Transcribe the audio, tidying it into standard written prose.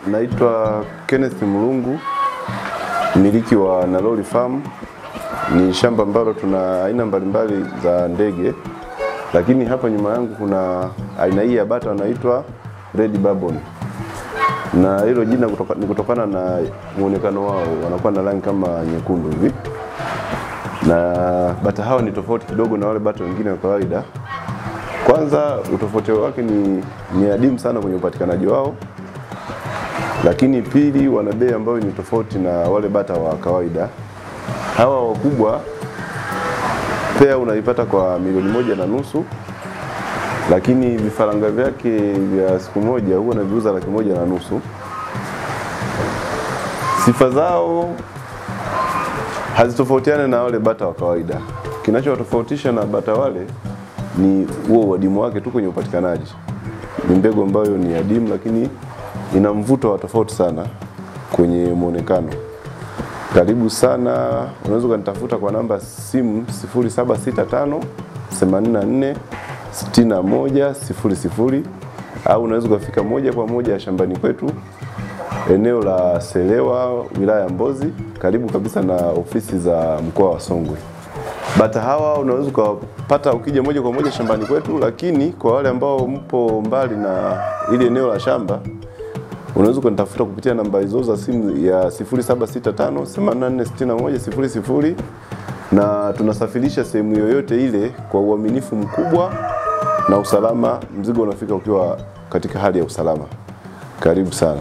Naitwa Kenneth Mulungu, mmiliki wa Naloli Farm. Ni shamba ambalo tuna aina mbalimbali za ndege, lakini hapa nyuma yangu kuna aina hii ya bata wanaitwa Red Barbon. Na hilo jina ni kutokana na muonekano wao, wanakuwa na rangi kama nyekundu hivi. Na bata hawa ni tofauti kidogo na wale bata wengine wa kawaida. Kwanza utofauti wake ni adimu sana kwenye upatikanaji wao. Lakini pili, wana bei ambayo ni tofauti na wale bata wa kawaida. Hawa wakubwa pea unaipata kwa $1.5 milioni, lakini vifaranga vyake vya siku moja huwa naviuza $1.5 Sifa zao hazitofautiane na wale bata wa kawaida. Kinachowatofautisha na bata wale ni huo uadimu wake tu kwenye upatikanaji. Ni mbegu ambayo ni adimu, lakini ina mvuto wa tofauti sana kwenye muonekano. Karibu sana, unaweza kunitafuta kwa namba simu 0765 84 61 00, au unaweza kufika moja kwa moja shambani kwetu eneo la Selewa, wilaya ya Mbozi, karibu kabisa na ofisi za mkoa wa Songwe. Bata hawa unaweza kupata ukija moja kwa moja shambani kwetu, lakini kwa wale ambao mpo mbali na ile eneo la shamba, unaweza kunitafuta kupitia namba hizo za simu ya 0765 84 61 00, na tunasafirisha sehemu yoyote ile kwa uaminifu mkubwa na usalama. Mzigo unafika ukiwa katika hali ya usalama. Karibu sana.